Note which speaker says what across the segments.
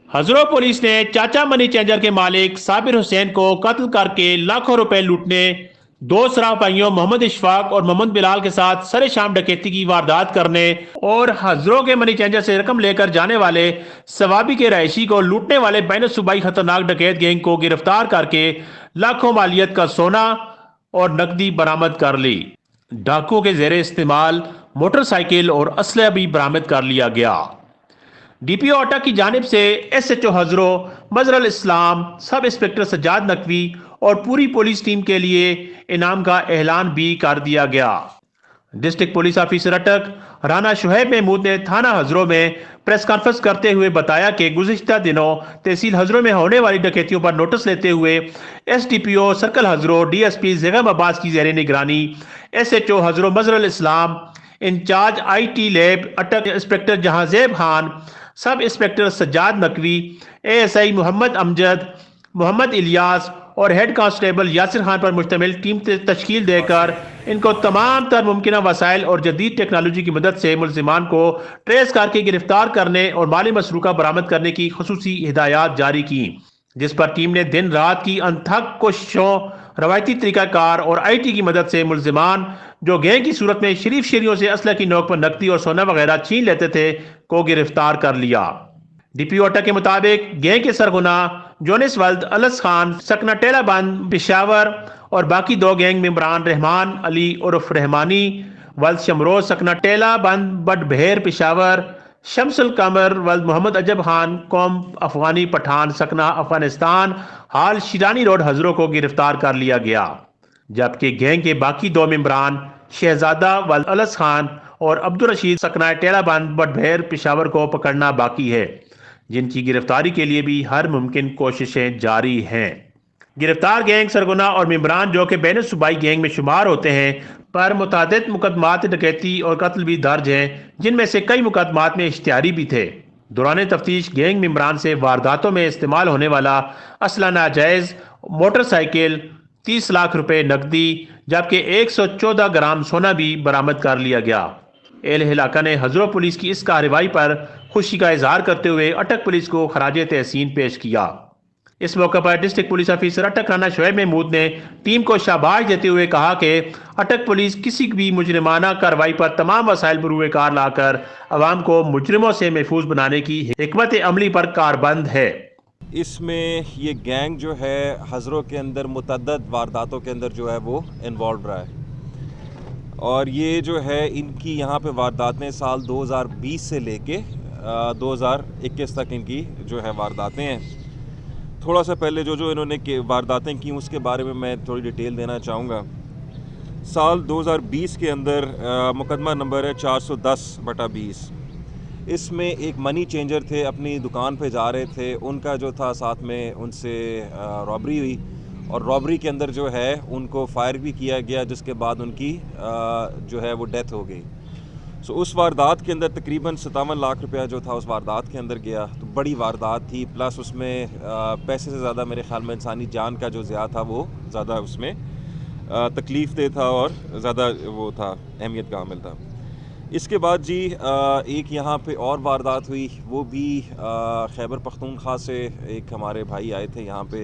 Speaker 1: हजरो police ने चाचा money changer के मालिक साबिर हुसैन को कत्ल करके लाखों रुपए लूटने दो शराब भाइयों मोहम्मद इशफाक और मोहम्मद बिलाल के साथ सरे शाम डकैती की वारदात करने और हजरों के मनी चेंजर से रकम लेकर जाने वाले सवाबी के रहायशी को लूटने वाले बैन सूबाई खतरनाक डकैत गैंग को गिरफ्तार करके लाखों मालियत का सोना और नकदी बरामद कर ली। डाकुओं के जेर इस्तेमाल मोटरसाइकिल और असलहा भी बरामद कर लिया गया। डीपीओ अटक की जानिब से एसएचओ हजरो मजरल इस्लाम, सब इंस्पेक्टर सज्जाद नकवी और पूरी पुलिस टीम के लिए इनाम का ऐलान भी कर दिया गया। डिस्ट्रिक्ट पुलिस ऑफिसर अटक राना शुहैब महमूद ने थाना हजरों में प्रेस कॉन्फ्रेंस करते हुए बताया कि गुज़िश्ता दिनों तहसील हजरों में होने वाली डकैतियों पर नोटिस लेते हुए SDPO circle Hazro DSP Zaigham Abbas की ज़ेर निगरानी SHO Hazro Mazharul Islam, incharge IT lab Attock inspector Jahanzeb Khan, sub inspector Sajjad Naqvi, ASI Mohammad Amjad, Mohammad Ilyas और हेड कांस्टेबल यासिर खान पर मुश्तमिल टीम तश्कील देकर इनको तमाम तर मुमकिन वसाइल और जदीद टेक्नोलॉजी की मदद से मुलजिमान को ट्रेस करके गिरफ्तार करने और माली मसरूका बरामद करने की खुसूसी हिदायत जारी की, जिस पर टीम ने दिन रात की अनथक कोशिशों, रवायती तरीकाकार और आईटी की मदद से मुलजिमान जो गैंग की सूरत में शरीफ शेरियों से असलह की नोक पर नकदी और सोना वगैरह छीन लेते थे को गिरफ्तार कर लिया। डीपीओ अटक के मुताबिक गैंग के सरगुना जोनिस वल्द अलस खान सकना टेला बंद पिशावर और बाकी दो गैंग मेंबरान रहमान अली उर्फ रहमानी वल्द शमरोज सकना टेला बंद बड बहेर पिशावर, शमसुल कमर वल्द मोहम्मद अजब खान कौम अफगानी पठान सकना अफगानिस्तान हाल शिरानी रोड हजरों को गिरफ्तार कर लिया गया, जबकि गैंग के बाकी दो मेंबरान शहजादा वल्द अलस खान और अब्दुल रशीद सकना टेला बंद बड बहेर पिशावर को पकड़ना बाकी है, जिनकी गिरफ्तारी के लिए भी हर मुमकिन कोशिशें जारी हैं। गिरफ्तार गैंग सरगुना और मेंबरान जो कि बैन सूबाई गैंग में शुमार होते हैं पर मुतादिद मुकदमात डकैती और कत्ल भी दर्ज हैं, जिनमें से कई मुकदमात में इश्तिहारी भी थे। दौरान तफ्तीश गैंग मेंबरान से वारदातों में इस्तेमाल होने वाला असला नाजायज़ मोटरसाइकिल, 30 लाख रुपए नकदी जबकि 114 ग्राम सोना भी बरामद कर लिया गया। एल इलाका ने हजरों पुलिस की इस कार्रवाई पर खुशी का इजहार करते हुए अटक पुलिस को खराज तहसीन पेश किया। इस मौके पर डिस्ट्रिक्ट पुलिस ऑफिसर अटक राना शुहैब महमूद ने टीम को शाबाश देते हुए कहा कि अटक पुलिस किसी भी मुजरिमाना कार्रवाई पर तमाम वसाइल बरूए कार लाकर अवाम को मुजरिमों से महफूज बनाने की हिकमत अमली पर कारबंद है।
Speaker 2: इसमें ये गैंग जो है हजरों के अंदर मुतअद्दिद वारदातों के अंदर जो है वो इन्वॉल्व रहा है और ये जो है इनकी यहाँ पे वारदातें साल 2020 से लेके 2021 तक इनकी जो है वारदातें हैं। थोड़ा सा पहले जो इन्होंने वारदातें की उसके बारे में मैं थोड़ी डिटेल देना चाहूँगा। साल 2020 के अंदर मुकदमा नंबर है 410/20। इसमें एक मनी चेंजर थे, अपनी दुकान पे जा रहे थे, उनका जो था साथ में उनसे रॉबरी हुई और रॉबरी के अंदर जो है उनको फायर भी किया गया, जिसके बाद उनकी जो है वो डेथ हो गई। सो उस वारदात के अंदर तकरीबन 57 लाख रुपया जो था उस वारदात के अंदर गया। तो बड़ी वारदात थी, प्लस उसमें पैसे से ज़्यादा मेरे ख्याल में इंसानी जान का जो ज़्यादा था वो ज़्यादा उसमें तकलीफ़ दे था और ज़्यादा वो था, अहमियत का हामिल था। इसके बाद जी एक यहाँ पे और वारदात हुई, वो भी खैबर पख्तूनख्वा से एक हमारे भाई आए थे यहाँ पे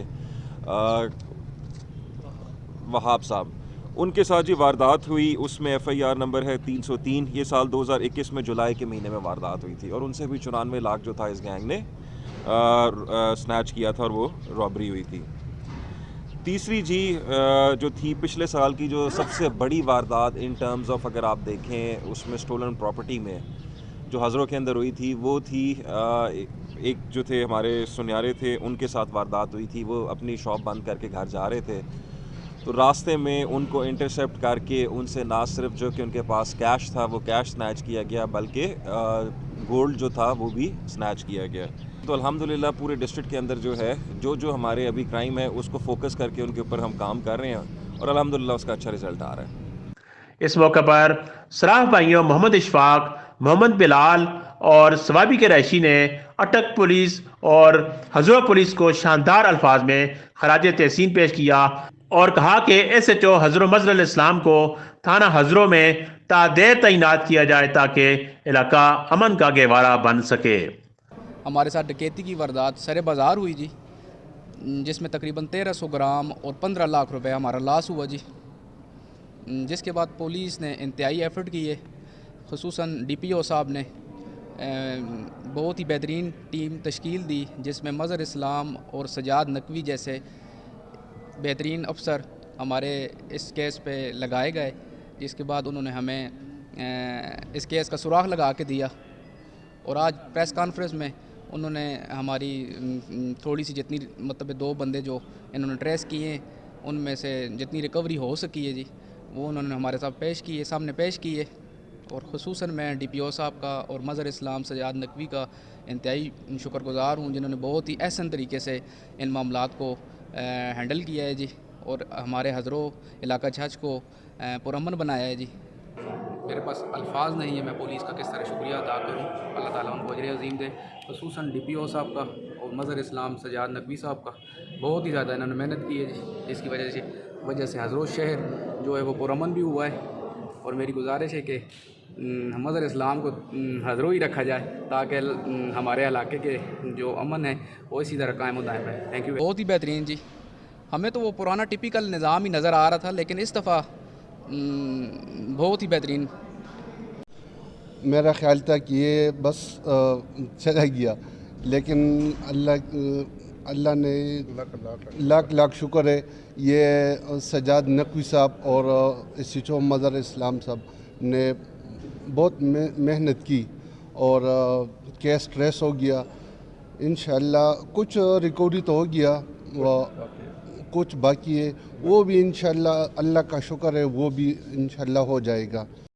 Speaker 2: वहाब साहब, उनके साथ जी वारदात हुई। उसमें एफआईआर नंबर है 303। ये साल 2021 में जुलाई के महीने में वारदात हुई थी और उनसे भी 94 लाख जो था इस गैंग ने स्नैच किया था और वो रॉबरी हुई थी। तीसरी जी जो थी पिछले साल की जो सबसे बड़ी वारदात इन टर्म्स ऑफ अगर आप देखें उसमें स्टोलन प्रॉपर्टी में जो हज़रों के अंदर हुई थी, वो थी एक जो थे हमारे सुनियारे थे, उनके साथ वारदात हुई थी। वो अपनी शॉप बंद करके घर जा रहे थे तो रास्ते में उनको इंटरसेप्ट करके उनसे ना सिर्फ जो कि उनके पास कैश था वो कैश स्नैच किया गया, बल्कि गोल्ड जो था वो भी स्नैच किया गया। तो अल्हम्दुलिल्लाह पूरे डिस्ट्रिक्ट के अंदर जो है जो हमारे अभी क्राइम है उसको फोकस करके उनके ऊपर हम काम कर रहे हैं और अल्हम्दुलिल्लाह उसका अच्छा रिजल्ट आ रहा है।
Speaker 1: इस मौके पर सराफ भाइयों मोहम्मद इशफाक, मोहम्मद बिलाल और सवाबी के रहायशी ने अटक पुलिस और हजरा पुलिस को शानदार अल्फाज में खराज तहसीन पेश किया और कहा कि एसएचओ हजरो मजरल इस्लाम को थाना हजरों में तादेर तैनात किया जाए ताकि इलाका अमन का गहवारा बन सके।
Speaker 3: ہمارے ساتھ ڈکیتی کی واردات سر بازار ہوئی جی، جس میں تقریباً 1300 گرام اور 15 لاکھ روپے ہمارا لاس ہوا جی، جس کے بعد پولیس نے انتہائی ایفرٹ کیے، خصوصاً ڈی پی او صاحب نے بہت ہی بہترین ٹیم تشکیل دی، جس میں مظہر اسلام اور سجاد نقوی جیسے بہترین افسر ہمارے اس کیس پہ لگائے گئے، جس کے بعد انہوں نے ہمیں اس کیس کا سراغ لگا کے دیا، اور آج پریس کانفرنس میں انہوں نے ہماری تھوڑی سی جتنی مطلب 2 بندے جو انہوں نے ٹریس کیے ہیں ان میں سے جتنی ریکوری ہو سکی ہے جی وہ انہوں نے ہمارے سامنے پیش کیے، اور خصوصاً میں ڈی پی او صاحب کا اور مظہر اسلام سجاد نقوی کا انتہائی شکر گزار ہوں، جنہوں نے بہت ہی احسن طریقے سے ان معاملات کو ہینڈل کیا ہے جی، اور ہمارے حضروں علاقہ چھچ کو پرامن بنایا ہے جی۔ میرے پاس الفاظ نہیں ہے میں پولیس کا کس طرح شکریہ ادا کروں، اللہ تعالیٰ ان کو اجر عظیم دے، خصوصاً ڈی پی او صاحب کا اور مظہر اسلام سجاد نقوی صاحب کا بہت ہی زیادہ انہوں نے محنت کی ہے جی، جس کی وجہ سے حضروں شہر جو ہے وہ پرامن بھی ہوا ہے، اور میری گزارش ہے کہ مظہر اسلام کو حضروں ہی رکھا جائے تاکہ ہمارے علاقے کے جو امن ہے وہ اسی طرح قائم و دائم ہے۔ Thank you. بہت ہی بہترین جی، ہمیں تو وہ پرانا ٹپیکل نظام ہی نظر آ رہا تھا، لیکن اس دفعہ بہت ہی بہترین۔
Speaker 4: میرا خیال تھا کہ یہ بس چلا گیا، لیکن اللہ نے لاکھ شکر ہے، یہ سجاد نقوی صاحب اور ایس ایچ او مظہر اسلام صاحب نے بہت محنت کی اور کیس ٹریس ہو گیا انشاءاللہ۔ کچھ ریکوری تو ہو گیا، کچھ باقی ہے، وہ بھی انشاءاللہ اللہ کا شکر ہے وہ بھی انشاءاللہ ہو جائے گا۔